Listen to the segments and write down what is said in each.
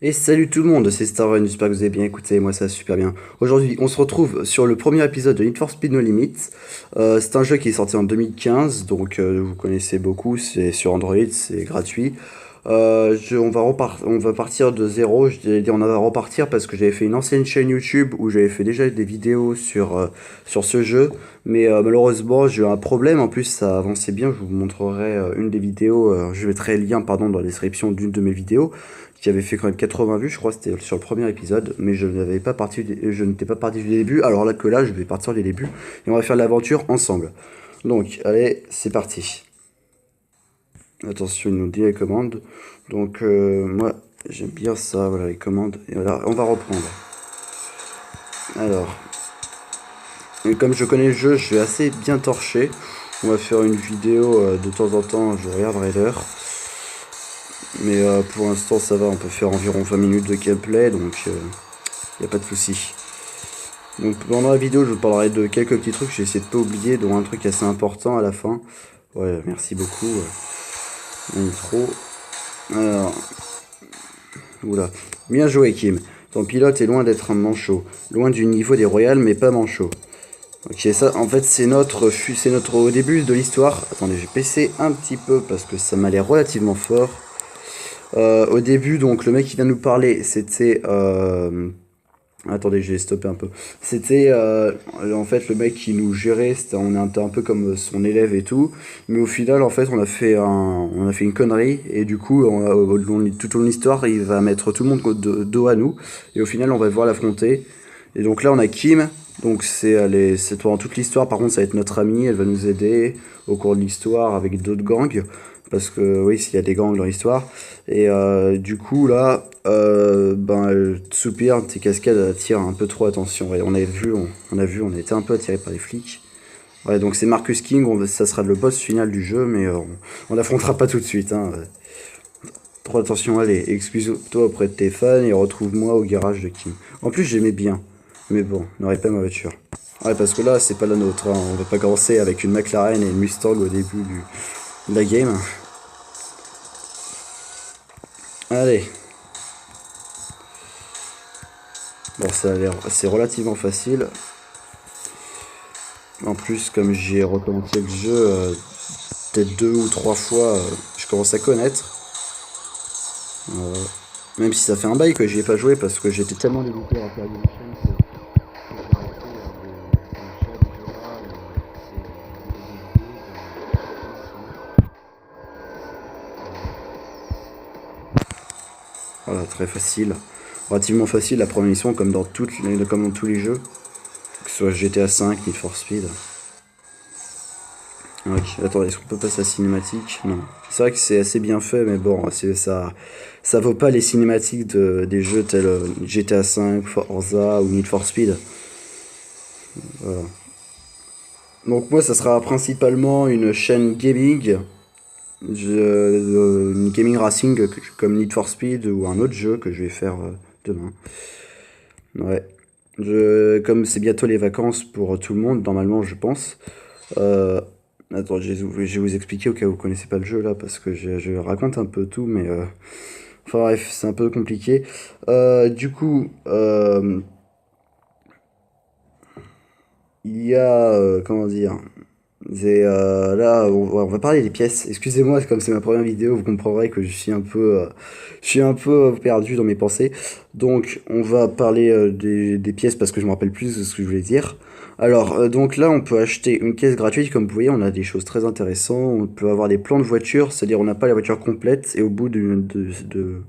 Et salut tout le monde, c'est Starven, j'espère que vous avez bien écouté, moi ça va super bien. Aujourd'hui, on se retrouve sur le premier épisode de Need for Speed No Limits. C'est un jeu qui est sorti en 2015, donc vous connaissez beaucoup, c'est sur Android, c'est gratuit. On va partir de zéro, je vais dire on va repartir parce que j'avais fait une ancienne chaîne YouTube où j'avais fait déjà des vidéos sur ce jeu. Mais malheureusement, j'ai eu un problème, en plus ça avançait bien, je vous montrerai une des vidéos, je mettrai le lien pardon, dans la description d'une de mes vidéos qui avait fait quand même 80 vues, je crois, c'était sur le premier épisode, mais je n'étais pas parti du début, alors là que là, je vais partir du début, et on va faire l'aventure ensemble. Donc, allez, c'est parti. Attention, il nous dit les commandes. Donc, moi, j'aime bien ça, voilà, les commandes. Et voilà, on va reprendre. Alors, et comme je connais le jeu, je vais assez bien torcher. On va faire une vidéo de temps en temps, je regarderai l'heure. Mais pour l'instant, ça va, on peut faire environ 20 minutes de gameplay, donc y a pas de souci. Donc pendant la vidéo, je vous parlerai de quelques petits trucs, j'ai essayé de pas oublier, dont un truc assez important à la fin. Ouais, merci beaucoup. Intro. Alors, oula. Bien joué, Kim. Ton pilote est loin d'être un manchot. Loin du niveau des royales, mais pas manchot. Ok, ça, en fait, c'est notre au début de l'histoire. Attendez, je vais baisser un petit peu parce que ça m'a l'air relativement fort. Au début, donc, le mec qui vient nous parler, c'était... Attendez, je vais stopper un peu. C'était en fait le mec qui nous gérait, on était un peu comme son élève et tout, mais au final en fait on a fait une connerie et du coup tout au long de l'histoire il va mettre tout le monde dos à nous et au final on va devoir l'affronter. Et donc là on a Kim, donc c'est pendant toute l'histoire, par contre ça va être notre amie, elle va nous aider au cours de l'histoire avec d'autres gangs. Parce que oui, s'il y a des gangs dans l'histoire. Et du coup, là, Soupir, tes cascades attirent un peu trop attention. Ouais, on a été un peu attiré par les flics. Ouais, donc c'est Marcus King, ça sera le boss final du jeu, mais on n'affrontera pas tout de suite. Hein. Trop attention, allez, excuse-toi auprès de tes fans et retrouve-moi au garage de King. En plus, j'aimais bien, mais bon, n'aurait pas ma voiture. Ouais, parce que là, c'est pas la nôtre. Hein. On va pas commencer avec une McLaren et une Mustang au début de la game. Allez. Bon, ça a l'air, c'est relativement facile. En plus, comme j'ai recommencé le jeu peut-être 2 ou 3 fois, je commence à connaître. Même si ça fait un bail que j'y ai pas joué parce que j'étais tellement dégoûté à perdre une chaîne que j'ai arrêté de chaque jeu-là. Voilà, très facile. Relativement facile la première mission comme dans tous les jeux. Que ce soit GTA V, Need for Speed. Ok, attendez, est-ce qu'on peut passer à la cinématique? Non. C'est vrai que c'est assez bien fait, mais bon, ça vaut pas les cinématiques des jeux tels GTA V, Forza ou Need for Speed. Voilà. Donc moi, ça sera principalement une chaîne gaming, une gaming racing comme Need for Speed ou un autre jeu que je vais faire demain. Ouais. Comme c'est bientôt les vacances pour tout le monde, normalement, je pense. Euh, Attends, je vais vous expliquer au cas où vous connaissez pas le jeu là, parce que je raconte un peu tout, mais enfin bref, c'est un peu compliqué. Du coup, il y a, comment dire, là, on va parler des pièces. Excusez-moi, comme c'est ma première vidéo, vous comprendrez que je suis un peu perdu dans mes pensées. Donc, on va parler des pièces parce que je me rappelle plus de ce que je voulais dire. Alors, donc là, on peut acheter une caisse gratuite. Comme vous voyez, on a des choses très intéressantes. On peut avoir des plans de voiture, c'est-à-dire on n'a pas la voiture complète et au bout de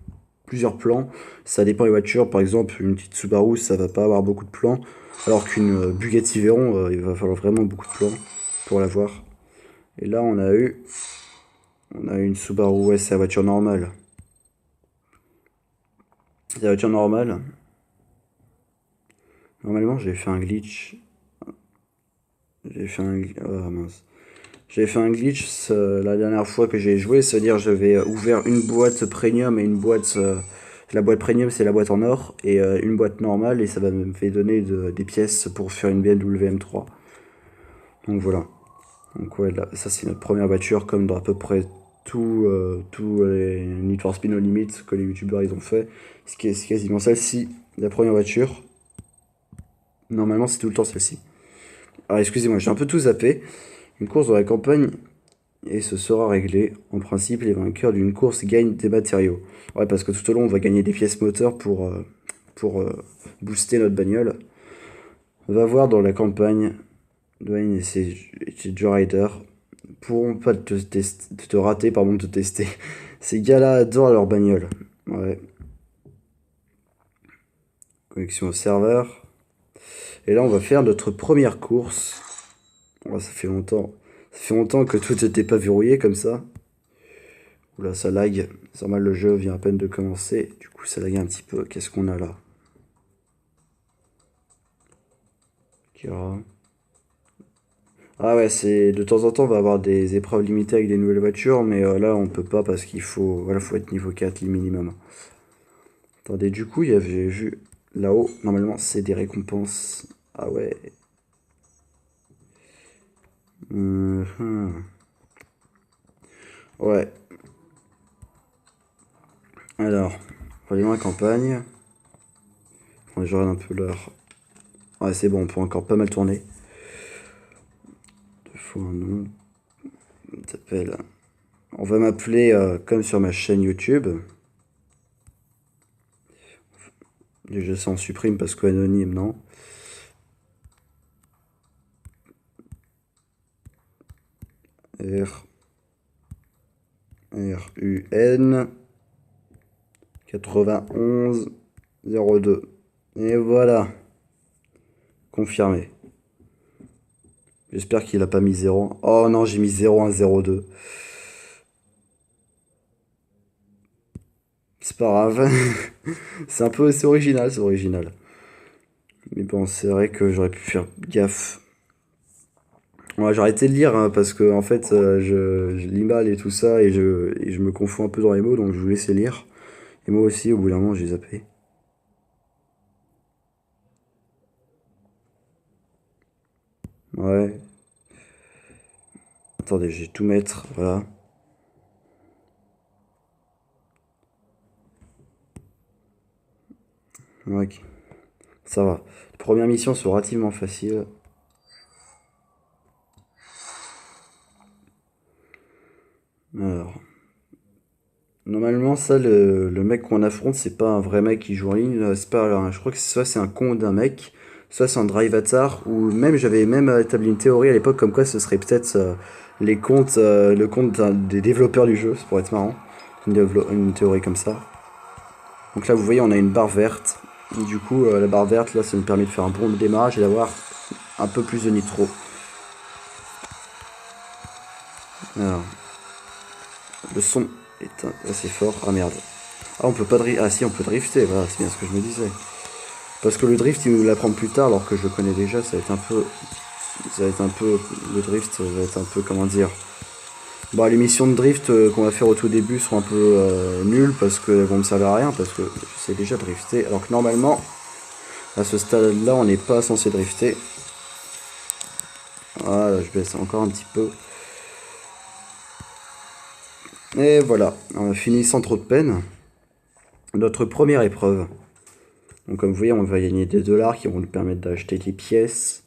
plusieurs plans, ça dépend des voitures. Par exemple, une petite Subaru, ça va pas avoir beaucoup de plans, alors qu'une Bugatti Veyron, il va falloir vraiment beaucoup de plans pour l'avoir. Et là, on a une Subaru, ouais, c'est la voiture normale. C'est la voiture normale. Normalement, j'ai fait un glitch. J'ai fait un, oh, mince. J'ai fait un glitch la dernière fois que j'ai joué, c'est-à-dire j'avais ouvert une boîte premium et une boîte. La boîte premium, c'est la boîte en or, et une boîte normale, et ça me fait donner des pièces pour faire une BMW M3. Donc voilà. Donc ouais, là, ça c'est notre première voiture, comme dans à peu près tous les Need for Speed No Limit que les youtubeurs ils ont fait. C'est quasiment celle-ci, la première voiture. Normalement c'est tout le temps celle-ci. Alors excusez-moi, j'ai un peu tout zappé. Une course dans la campagne et ce sera réglé. En principe, les vainqueurs d'une course gagnent des matériaux. Ouais, parce que tout au long, on va gagner des pièces moteurs pour booster notre bagnole. On va voir dans la campagne, Dwayne et ses Joyriders pourront pas te rater, pardon, de te tester. Ces gars-là adorent leur bagnole. Ouais. Connexion au serveur. Et là, on va faire notre première course. Oh, ça fait longtemps. Ça fait longtemps que tout n'était pas verrouillé comme ça. Oula, ça lag. C'est normal, le jeu vient à peine de commencer. Du coup, ça lag un petit peu. Qu'est-ce qu'on a là? Kira. Ah ouais, c'est de temps en temps, on va avoir des épreuves limitées avec des nouvelles voitures. Mais là, on peut pas parce qu'il faut, voilà, faut être niveau 4 minimum. Attendez, du coup, il y avait vu là-haut. Normalement, c'est des récompenses. Ah ouais. Ouais. Alors, voyons la campagne. Je regarde un peu l'heure. Ouais, c'est bon, on peut encore pas mal tourner. Il faut un nom. On s'appelle. On va m'appeler comme sur ma chaîne YouTube. Déjà, ça on supprime parce qu'anonyme, non. RUN 91 02. Et voilà. Confirmé. J'espère qu'il a pas mis 0. Oh non, j'ai mis 0 1 0 2. C'est pas grave. C'est un peu, c'est original, c'est original. Mais bon, c'est vrai que j'aurais pu faire gaffe. Ouais, j'ai arrêté de lire hein, parce que en fait, je lis mal et tout ça et je me confonds un peu dans les mots, donc je vous laissais lire. Et moi aussi, au bout d'un moment, j'ai zappé. Ouais. Attendez, je vais tout mettre, voilà. Ok, ça va. Les premières missions sont relativement faciles. Alors, normalement, ça, le mec qu'on affronte, c'est pas un vrai mec qui joue en ligne. C'est pas, je crois que soit c'est un con d'un mec, soit c'est un drivatar, ou même j'avais même établi une théorie à l'époque comme quoi ce serait peut-être les comptes, le compte des développeurs du jeu, ça pourrait être marrant. Une théorie comme ça. Donc là, vous voyez, on a une barre verte. Et du coup, la barre verte, là, ça nous permet de faire un bon démarrage et d'avoir un peu plus de nitro. Alors, le son est assez fort. Ah merde. Ah, on peut pas drifter. Ah si, on peut drifter. Voilà, c'est bien ce que je me disais. Parce que le drift, il nous l'apprend plus tard, alors que je le connais déjà. Ça va être un peu. Ça va être un peu. Le drift va être un peu. Comment dire. Bon, les missions de drift qu'on va faire au tout début seront un peu nulles parce qu'elles vont me servir à rien. Parce que je sais déjà drifter. Alors que normalement, à ce stade-là, on n'est pas censé drifter. Voilà, je baisse encore un petit peu. Et voilà, on a fini sans trop de peine. Notre première épreuve. Donc comme vous voyez, on va gagner des dollars qui vont nous permettre d'acheter des pièces.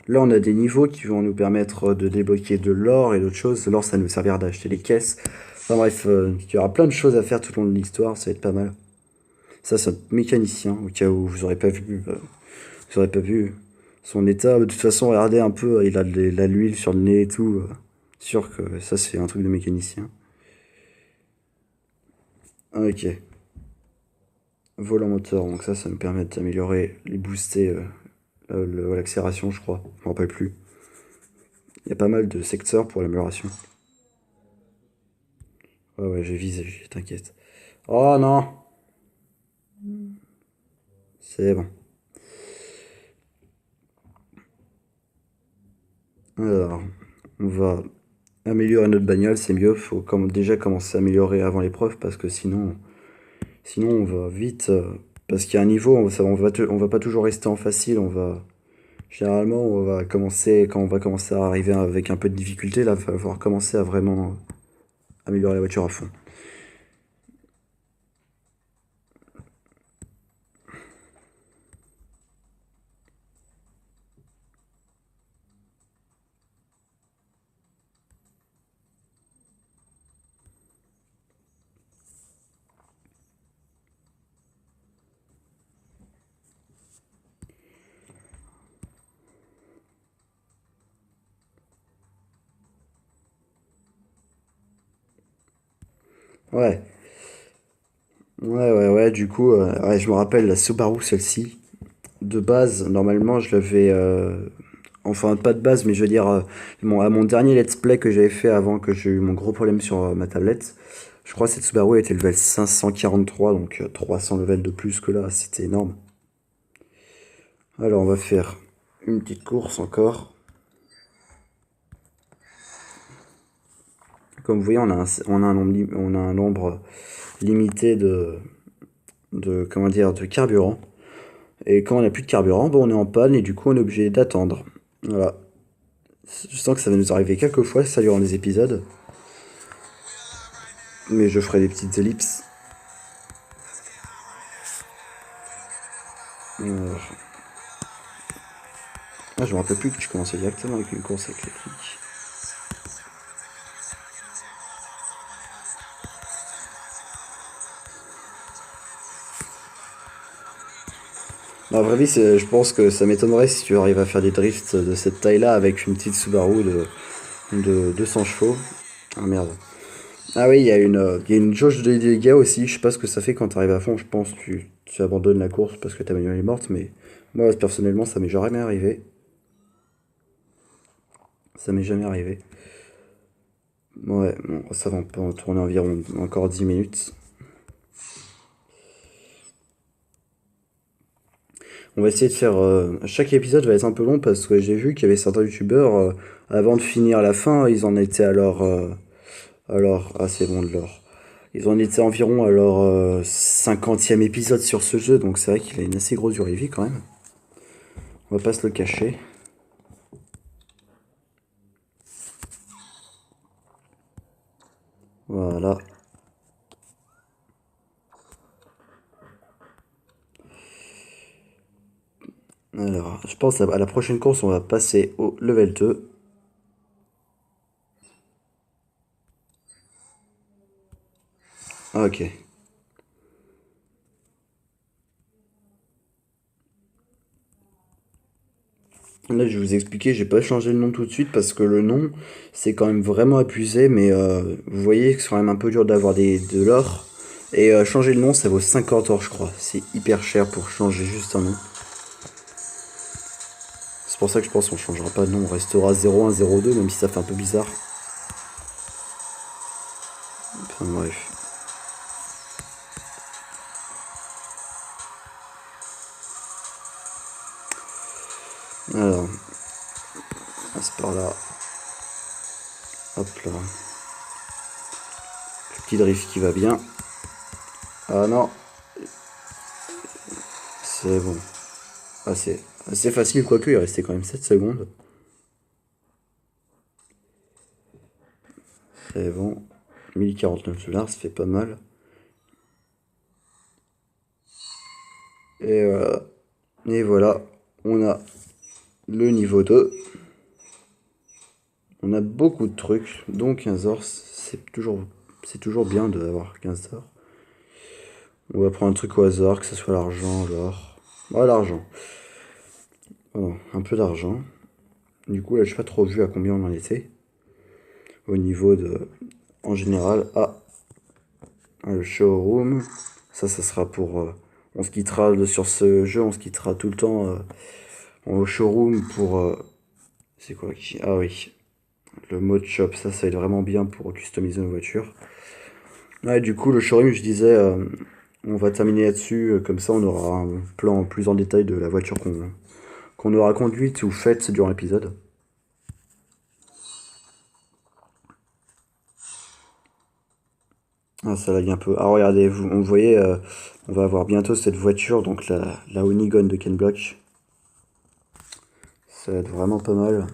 Là, on a des niveaux qui vont nous permettre de débloquer de l'or et d'autres choses. L'or, ça nous servira d'acheter des caisses. Enfin bref, il y aura plein de choses à faire tout au long de l'histoire, ça va être pas mal. Ça, c'est un mécanicien, au cas où vous aurez pas vu. Vous aurez pas vu son état. De toute façon, regardez un peu, il a de l'huile sur le nez et tout. Sûr que ça, c'est un truc de mécanicien. Ok. Volant moteur, donc ça nous permet d'améliorer les booster l'accélération, je crois. Je me rappelle plus. Il y a pas mal de secteurs pour l'amélioration. Ouais, ouais, j'ai visé, t'inquiète. Oh non! C'est bon. Alors, on va améliorer notre bagnole, c'est mieux. Faut déjà commencer à améliorer avant l'épreuve parce que sinon on va vite. Parce qu'il y a un niveau, on va pas toujours rester en facile. Généralement, quand on va commencer à arriver avec un peu de difficulté, là, il va falloir commencer à vraiment améliorer la voiture à fond. Ouais, ouais, du coup, ouais, je me rappelle la Subaru, celle-ci. De base, normalement, je l'avais. Enfin, pas de base, mais je veux dire, à mon dernier let's play que j'avais fait avant que j'ai eu mon gros problème sur ma tablette, je crois que cette Subaru était level 543, donc 300 levels de plus que là, c'était énorme. Alors, on va faire une petite course encore. Comme vous voyez, on a un nombre limité comment dire, de carburant. Et quand on n'a plus de carburant, bon, on est en panne et du coup, on est obligé d'attendre. Voilà. Je sens que ça va nous arriver quelques fois, ça durant des épisodes. Mais je ferai des petites ellipses. Ah, je me rappelle plus que tu commençais directement avec une course avec les flics. À vrai avis, je pense que ça m'étonnerait si tu arrives à faire des drifts de cette taille-là avec une petite Subaru de 200 chevaux. Ah merde. Ah oui, il y a une jauge de dégâts aussi. Je sais pas ce que ça fait quand tu arrives à fond. Je pense que tu abandonnes la course parce que ta bagnole est morte. Mais moi, personnellement, ça m'est jamais arrivé. Ça m'est jamais arrivé. Ouais, bon, ça va, on peut en tourner environ encore 10 minutes. On va essayer de faire. Chaque épisode va être un peu long parce que j'ai vu qu'il y avait certains youtubeurs, avant de finir la fin, ils en étaient à leur. Ah, c'est bon de l'or. Ils en étaient environ à leur 50e épisode sur ce jeu, donc c'est vrai qu'il a une assez grosse durée de vie quand même. On va pas se le cacher. Voilà. Alors, je pense à la prochaine course, on va passer au level 2. Ah, ok. Là, je vais vous expliquer, j'ai pas changé le nom tout de suite parce que le nom, c'est quand même vraiment abusé, mais vous voyez que c'est quand même un peu dur d'avoir de l'or. Et changer le nom, ça vaut 50 or, je crois. C'est hyper cher pour changer juste un nom. C'est pour ça que je pense qu'on changera pas de nom, on restera 01, 02, même si ça fait un peu bizarre. Enfin, bref. Alors, on passe par là. Hop là. Le petit drift qui va bien. Ah non, c'est bon. Ah, c'est assez facile, quoique, il restait quand même 7 secondes. C'est bon. 1049 $, ça fait pas mal. Et voilà. Et voilà, on a le niveau 2. On a beaucoup de trucs, dont 15 heures. C'est toujours bien d'avoir 15 heures. On va prendre un truc au hasard, que ce soit l'argent, l'or. Ah, l'argent. Voilà, un peu d'argent. Du coup, là, je n'ai pas trop vu à combien on en était. Au niveau de. En général, le showroom. Ça sera pour. On se quittera sur ce jeu, on se quittera tout le temps au showroom pour. C'est quoi qui. Ah oui, le mode shop, ça va être vraiment bien pour customiser nos voitures. Ouais, du coup, le showroom, je disais, on va terminer là-dessus, comme ça on aura un plan plus en détail de la voiture qu'on aura conduite ou faite durant l'épisode. Ah, ça lag un peu. Ah, regardez, vous voyez, on va avoir bientôt cette voiture, donc la Onigon de Ken Block. Ça va être vraiment pas mal.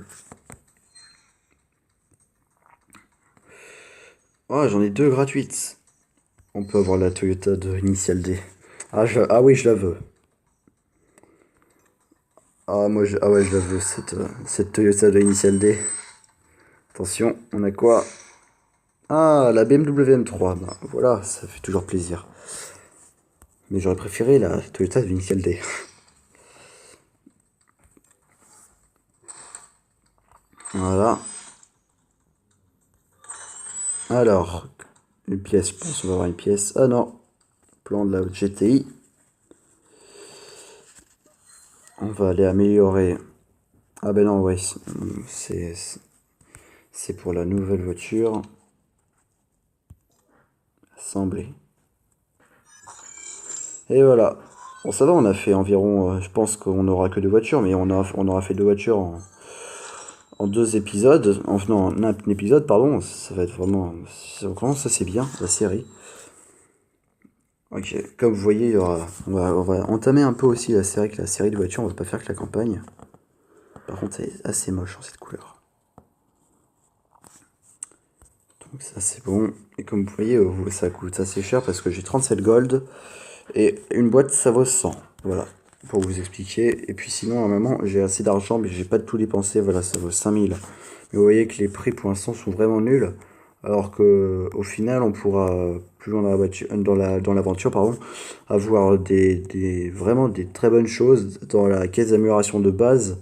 Oh, j'en ai deux gratuites. On peut avoir la Toyota de Initial D. Ah oui, je la veux. Ah ouais, je la veux, cette Toyota de Initial D. Attention, on a quoi? Ah, la BMW M3. Bah, voilà, ça fait toujours plaisir. Mais j'aurais préféré la Toyota de Initial D. Voilà. Alors, une pièce, je pense qu'on va avoir une pièce. Ah non, plan de la GTI. On va aller améliorer. Ah ben non, ouais, c'est c'est pour la nouvelle voiture. Assembler. Et voilà. Bon, ça va, on a fait environ. Je pense qu'on n'aura que deux voitures, mais on aura fait deux voitures en deux épisodes. Non, en un épisode, pardon. Ça va être vraiment. Vraiment, ça c'est bien, la série. Ok, comme vous voyez, on va entamer un peu aussi la série, que la série de voitures, on va pas faire que la campagne. Par contre, c'est assez moche en cette couleur. Donc ça c'est bon. Et comme vous voyez, ça coûte assez cher parce que j'ai 37 gold. Et une boîte, ça vaut 100. Voilà, pour vous expliquer. Et puis sinon, normalement, j'ai assez d'argent, mais j'ai pas tout dépensé. Voilà, ça vaut 5000. Mais vous voyez que les prix pour l'instant sont vraiment nuls. Alors que au final, on pourra, plus loin dans la voiture, dans l'aventure, pardon, avoir vraiment des très bonnes choses dans la caisse d'amélioration de base.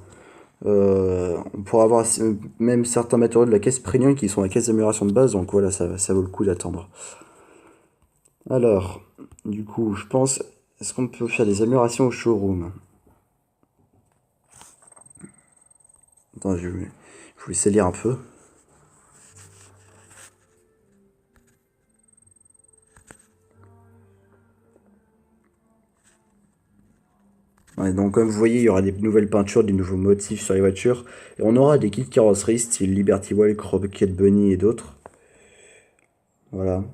On pourra avoir même certains matériaux de la caisse premium qui sont la caisse d'amélioration de base. Donc voilà, ça vaut le coup d'attendre. Alors, du coup, je pense, est-ce qu'on peut faire des améliorations au showroom? Attends, je vais vous laisser lire un peu. Ouais, donc comme vous voyez, il y aura des nouvelles peintures, des nouveaux motifs sur les voitures. Et on aura des kits carrosserie style Liberty Walk, Rocket Bunny et d'autres. Voilà.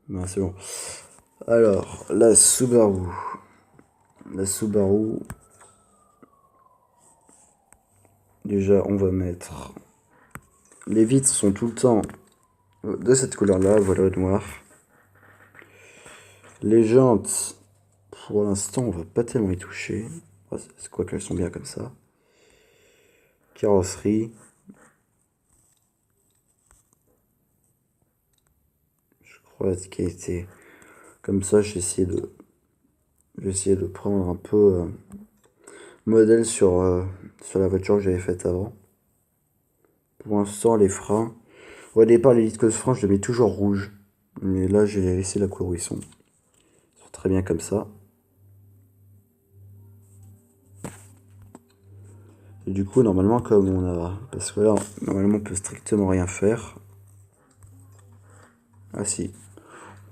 Ben, c'est bon. Alors, la Subaru. La Subaru. Déjà, on va mettre... Les vitres sont tout le temps de cette couleur-là, voilà, noir. Les jantes, pour l'instant, on va pas tellement y toucher. C'est quoi qu'elles sont bien comme ça. Carrosserie. Je crois qu'il a été comme ça. J'ai essayé de prendre un peu modèle sur la voiture que j'avais faite avant. Pour l'instant, les freins. Au départ, les disques de frein, je les mets toujours rouges. Mais là, j'ai laissé la couleur où ils sont. Ils sont très bien comme ça. Et du coup, normalement, comme on a... Parce que là, normalement, on peut strictement rien faire. Ah si,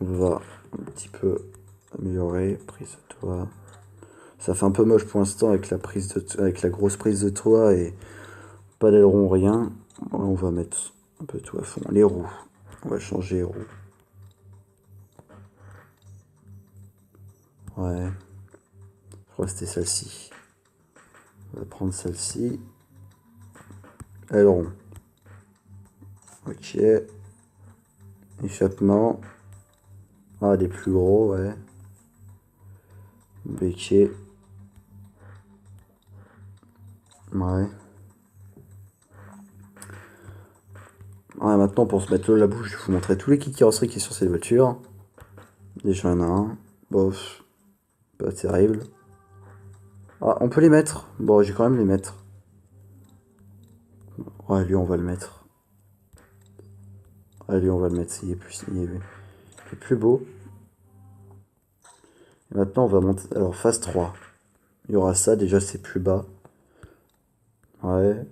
on va un petit peu améliorer. Prise de toit. Ça fait un peu moche pour l'instant avec avec la grosse prise de toit et pas d'aileron, rien. On va mettre un peu tout à fond. Les roues. On va changer les roues. Ouais. Je crois que c'était celle-ci. On va prendre celle-ci. Aileron. Ok. Échappement. Ah, des plus gros, ouais. Béquet. Ouais. Ouais, maintenant pour se mettre l'eau à la bouche, je vais vous montrer tous les kits carrosserie qui sont sur cette voiture. Déjà, il y en a un. Bof. Pas terrible. Ah, on peut les mettre. Bon, j'ai quand même les mettre. Ouais, lui, on va le mettre. Ouais, lui, on va le mettre. Il est plus beau. Et maintenant, on va monter. Alors, phase 3. Il y aura ça. Déjà, c'est plus bas. Ouais.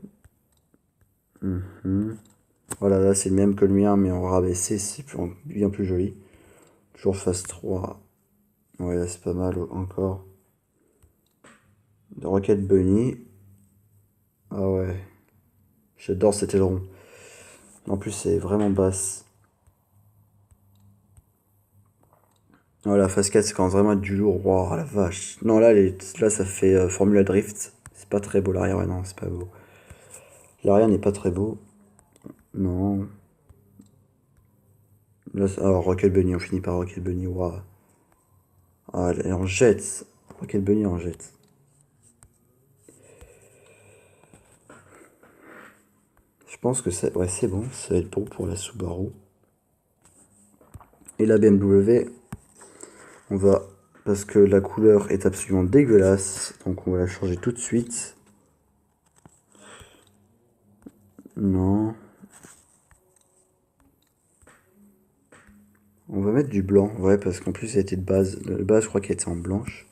Mhm. Voilà, là, c'est le même que le mien, mais en rabaissé. Bien plus joli. Toujours phase 3. Ouais, là, c'est pas mal encore. Rocket Bunny. Ah ouais. J'adore cet aileron. En plus, c'est vraiment basse. Voilà, phase 4, c'est quand vraiment du lourd. Wow, la vache. Non, là, là ça fait Formula Drift. C'est pas très beau l'arrière, ouais, non, c'est pas beau. L'arrière n'est pas très beau. Non. Là, alors, Rocket Bunny, on finit par Rocket Bunny. Waouh. Ah, elle est en jet. Rocket Bunny en jet. Je pense que ça, ouais, c'est bon. Ça va être bon pour la Subaru. Et la BMW, on va... Parce que la couleur est absolument dégueulasse. Donc on va la changer tout de suite. Non. On va mettre du blanc. Ouais, parce qu'en plus, elle était de base. De base, je crois qu'elle était en blanche.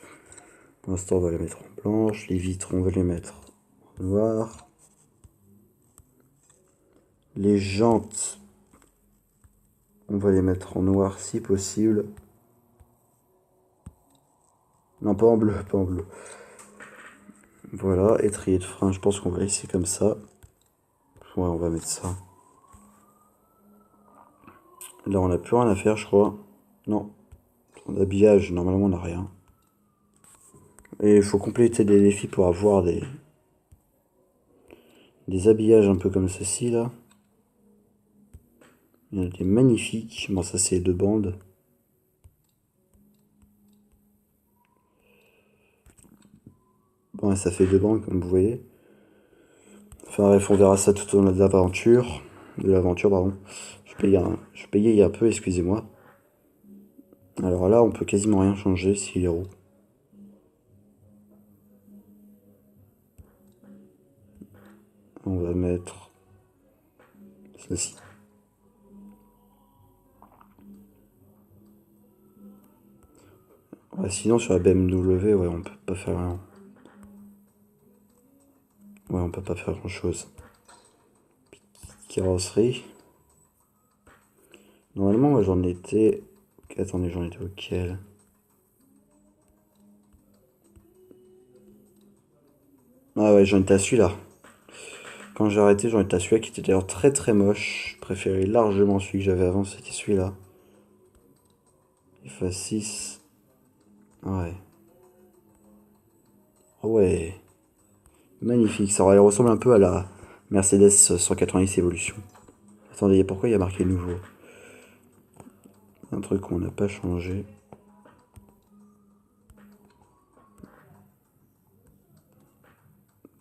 Pour l'instant, on va la mettre en blanche. Les vitres, on va les mettre en noir. Les jantes, on va les mettre en noir si possible. Non, pas en bleu, pas en bleu. Voilà, étrier de frein, je pense qu'on va laisser comme ça. Ouais, on va mettre ça. Là, on n'a plus rien à faire, je crois. Non. D'habillage, normalement, on n'a rien. Et il faut compléter des défis pour avoir des habillages un peu comme ceci, là. Il y en a des magnifiques. Bon, ça, c'est les deux bandes. Bon, ça fait deux bandes, comme vous voyez. Enfin, bref, on verra ça tout au long de l'aventure. Pardon. Je payais un peu, excusez-moi. Alors là, on peut quasiment rien changer s'il est roux. On va mettre ceci. Ouais, sinon sur la BMW, ouais, on peut pas faire rien. Ouais, on peut pas faire grand chose. Carrosserie. Normalement, moi j'en étais. Attendez, j'en étais auquel? Ah ouais, j'en étais à celui-là. Quand j'ai arrêté, j'en étais à celui-là qui était d'ailleurs très très moche. Je préférais largement celui que j'avais avant, c'était celui-là. FA 6. Ouais. Oh ouais. Magnifique. Ça ressemble un peu à la Mercedes 190 Evolution. Attendez, pourquoi il y a marqué nouveau? Un truc qu'on n'a pas changé.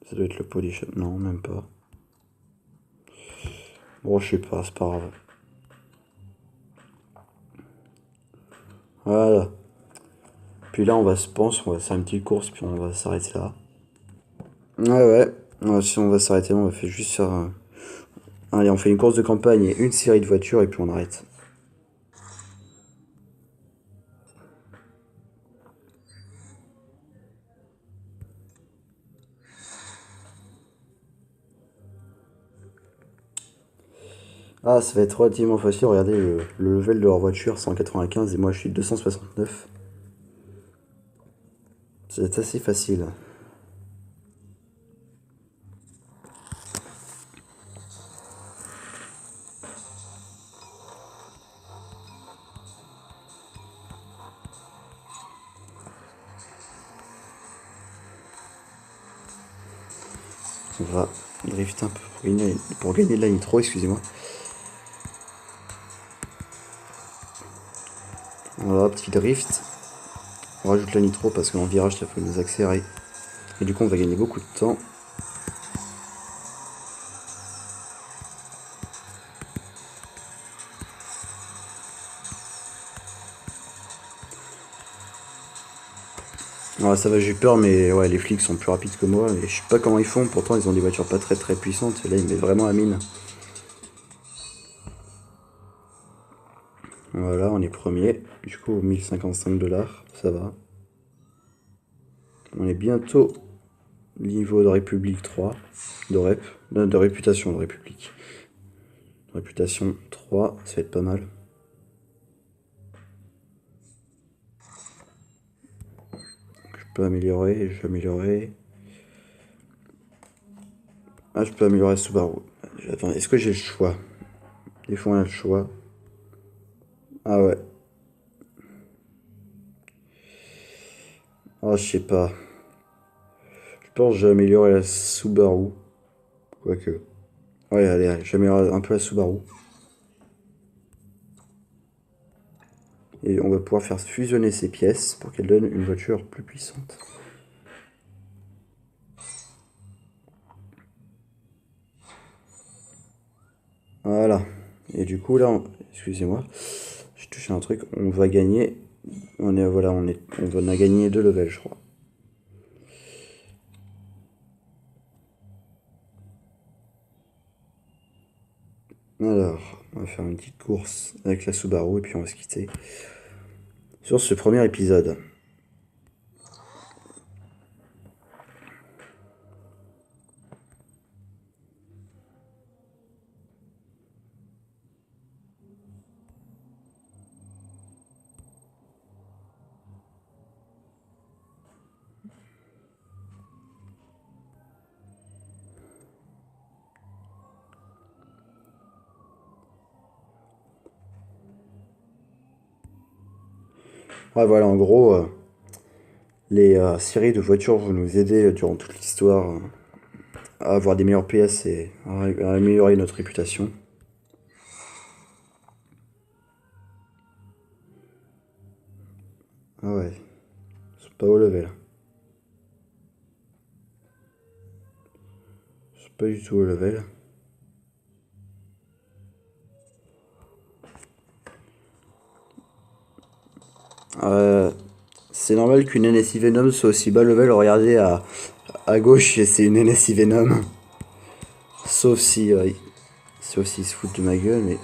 Ça doit être le polish. Non, même pas. Bon, je sais pas, c'est pas grave. Voilà. Puis là, on va faire une petite course, puis on va s'arrêter là. Ouais, ouais. Ouais, si on va s'arrêter là, on va faire juste faire. Allez, on fait une course de campagne et une série de voitures, et puis on arrête. Ah, ça va être relativement facile. Regardez le level de leur voiture, 195, et moi je suis 269. C'est assez facile. On va drifter un peu pour gagner de la nitro, excusez-moi. Voilà, petit drift. On rajoute la nitro parce qu'en virage, ça peut nous accélérer. Et du coup, on va gagner beaucoup de temps. Ouais, ça va, j'ai peur, mais ouais, les flics sont plus rapides que moi. Et je sais pas comment ils font, pourtant ils ont des voitures pas très très puissantes. Et là, ils mettent vraiment à mine. Voilà, on est premier. Du coup, 1055 $, ça va. On est bientôt niveau de République 3. De rep. De réputation de République. Réputation 3, ça va être pas mal. Je peux améliorer, je vais améliorer. Ah, je peux améliorer Subaru. Attends, est-ce que j'ai le choix? Des fois, on a le choix. Ah ouais. Ah, je sais pas. Je pense que j'ai amélioré la Subaru. Quoique. Ouais, allez, j'améliore un peu la Subaru. Et on va pouvoir faire fusionner ces pièces pour qu'elle donne une voiture plus puissante. Voilà. Et du coup, là, excusez-moi, j'ai touché un truc. On va gagner. Voilà, on a gagné 2 levels, je crois. Alors, on va faire une petite course avec la Subaru et puis on va se quitter sur ce premier épisode. Ouais, voilà, en gros, les séries de voitures vont nous aider durant toute l'histoire à avoir des meilleures PS et à améliorer notre réputation. Ah ouais, ils sont pas au level. Ils sont pas du tout au level. Euh, c'est normal qu'une NSI Venom soit aussi bas level. Regardez à gauche, c'est une NSI Venom. Sauf si, sauf s'ils se foutent de ma gueule, mais.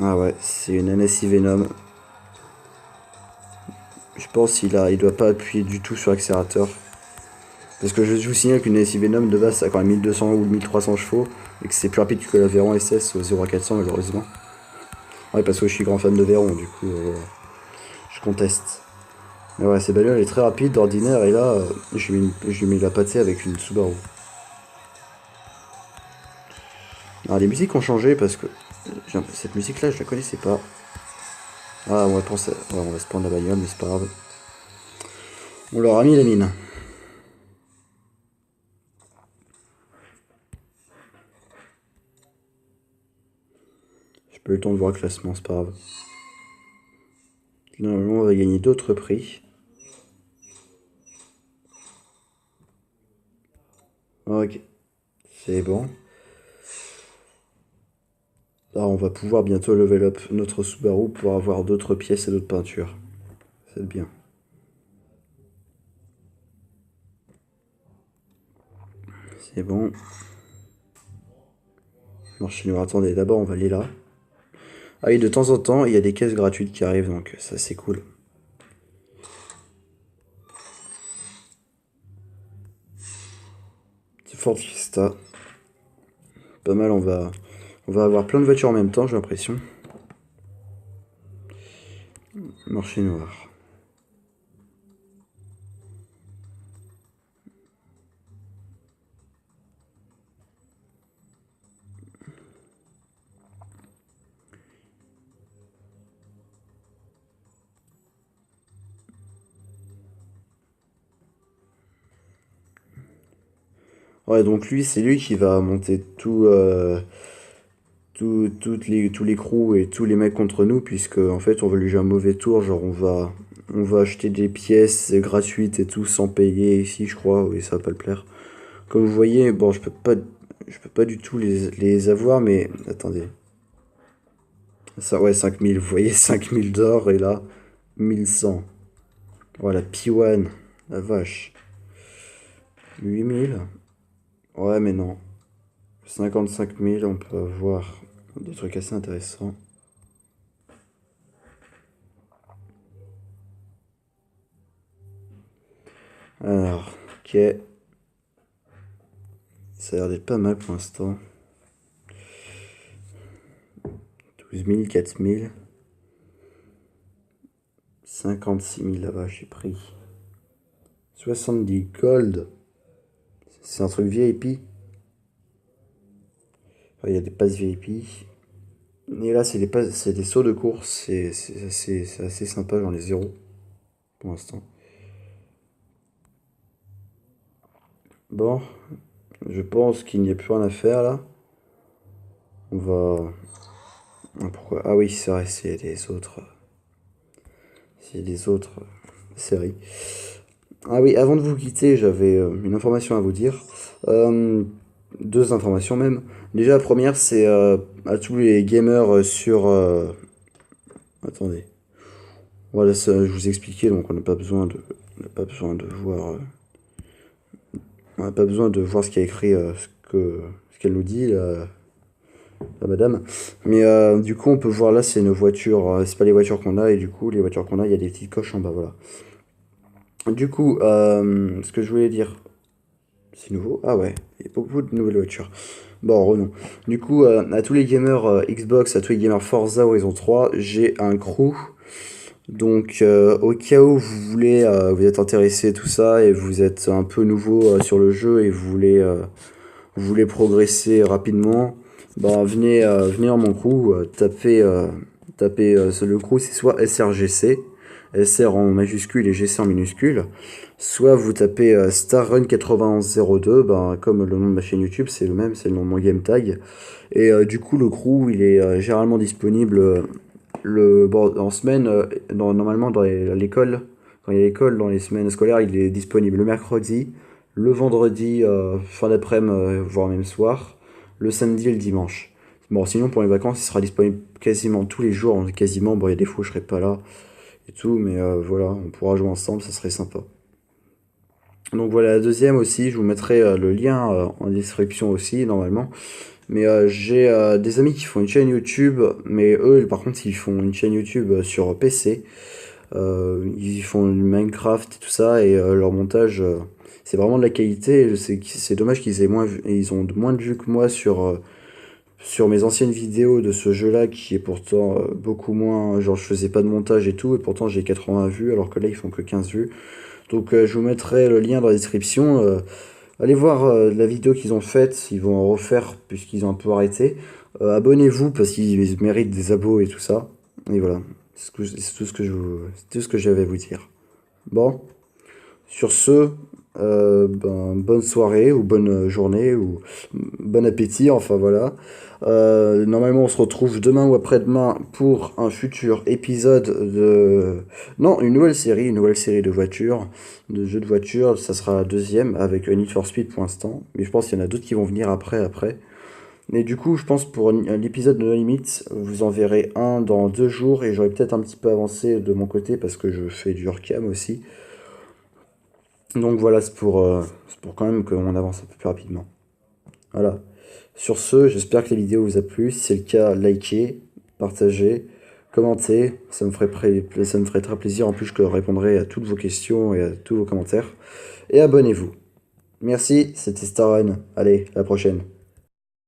Ah ouais, c'est une NSI Venom. Je pense il doit pas appuyer du tout sur l'accélérateur. Parce que je vous signale qu'une NSI Venom de base ça a quand même 1200 ou 1300 chevaux et que c'est plus rapide que la Véron SS au 0 à 400 malheureusement. Ouais, parce que je suis grand fan de Véron, du coup, je conteste. Mais ouais, cette bagnole est très rapide d'ordinaire et là, je lui mets la pâtée avec une Subaru. Alors les musiques ont changé parce que cette musique là je la connaissais pas. Ah on va penser, ouais, on va se prendre la bagnole mais c'est pas grave. On leur a mis la mine. J'ai pas eu le temps de voir le classement, c'est pas grave. Normalement on va gagner d'autres prix. Ok, c'est bon. Là on va pouvoir bientôt level up notre Subaru pour avoir d'autres pièces et d'autres peintures. C'est bien. C'est bon. Marché noir, attendez, d'abord on va aller là. Ah oui, de temps en temps, il y a des caisses gratuites qui arrivent, donc ça c'est cool. C'est Ford Fiesta. Pas mal, on va avoir plein de voitures en même temps, j'ai l'impression. Marché noir. Ouais, donc lui, c'est lui qui va monter tous les crews et tous les mecs contre nous, puisque en fait, on va lui jouer un mauvais tour. Genre, on va acheter des pièces gratuites et tout sans payer ici, je crois, et ça va pas le plaire. Comme vous voyez, bon, je peux pas du tout les avoir, mais attendez. Ça, ouais, 5000, vous voyez, 5000 d'or, et là, 1100. Voilà, P1, la vache. 8000. Ouais, mais non. 55 000, on peut avoir des trucs assez intéressants. Alors, ok. Ça a l'air d'être pas mal pour l'instant. 12 000, 4000. 56 000 là-bas, j'ai pris. 70 gold. C'est un truc VIP. Enfin, il y a des passes VIP. Et là, c'est des sauts de course. C'est assez sympa, j'en ai zéro pour l'instant. Bon, Je pense qu'il n'y a plus rien à faire là. On va... Pourquoi? Ah oui, c'est vrai, c'est les autres... C'est les autres séries. Ah oui, avant de vous quitter, j'avais une information à vous dire. Euh, Deux informations même. Déjà, la première, c'est à tous les gamers sur... Attendez. Voilà, ça, je vous expliquais, donc on n'a pas besoin de... On n'a pas besoin de voir... on n'a pas besoin de voir ce qu'il y a écrit, ce qu'elle nous dit, la madame. Mais du coup, on peut voir là, c'est nos voitures. C'est pas les voitures qu'on a, et du coup, les voitures qu'on a, il y a des petites coches en bas, voilà. Du coup, ce que je voulais dire, c'est nouveau. Ah ouais, il y a beaucoup de nouvelles voitures. Bon, renom. Du coup, à tous les gamers Xbox, à tous les gamers Forza Horizon 3, j'ai un crew. Donc, au cas où vous êtes intéressé tout ça et vous êtes un peu nouveau sur le jeu et vous voulez progresser rapidement, bah venez dans mon crew, le crew c'est soit SRGC, SR en majuscule et GC en minuscule, soit vous tapez StarRun 9102, bah, comme le nom de ma chaîne YouTube, c'est le même, c'est le nom de mon game tag. Et du coup, le crew, il est généralement disponible en semaine, normalement dans l'école, quand il y a l'école, dans les semaines scolaires, il est disponible le mercredi, le vendredi, fin d'après-midi, voire même soir, le samedi et le dimanche. Bon, sinon pour les vacances, il sera disponible quasiment tous les jours, quasiment, bon, il y a des fois où je serai pas là et tout, mais voilà, on pourra jouer ensemble, ça serait sympa. Donc voilà, la deuxième aussi, je vous mettrai le lien en description aussi, normalement. Mais j'ai des amis qui font une chaîne YouTube, mais eux, par contre, ils font une chaîne YouTube sur PC. Ils font du Minecraft et tout ça, et leur montage, c'est vraiment de la qualité. C'est dommage qu'ils aient ils ont moins de vues que moi sur mes anciennes vidéos de ce jeu-là, qui est pourtant beaucoup moins. Genre, je faisais pas de montage et tout, et pourtant j'ai 80 vues, alors que là, ils font que 15 vues. Donc, je vous mettrai le lien dans la description. Allez voir la vidéo qu'ils ont faite, ils vont en refaire puisqu'ils ont un peu arrêté. Abonnez-vous parce qu'ils méritent des abos et tout ça. Et voilà, c'est tout ce que c'est tout ce que j'avais à vous dire. Bon, sur ce, bonne soirée ou bonne journée ou bon appétit, enfin voilà. Normalement, on se retrouve demain ou après-demain pour un futur épisode de... Non, une nouvelle série de voitures, de jeux de voitures. Ça sera la deuxième avec Need for Speed pour l'instant. Mais je pense qu'il y en a d'autres qui vont venir après. Mais du coup, je pense pour l'épisode de No Limit, vous en verrez un dans 2 jours et j'aurai peut-être un petit peu avancé de mon côté parce que je fais du hors-cam aussi. Donc voilà, c'est pour quand même qu'on avance un peu plus rapidement. Voilà. Sur ce, j'espère que la vidéo vous a plu. Si c'est le cas, likez, partagez, commentez. Ça me ferait très plaisir. En plus, je répondrai à toutes vos questions et à tous vos commentaires. Et abonnez-vous. Merci, c'était Starrun. Allez, à la prochaine.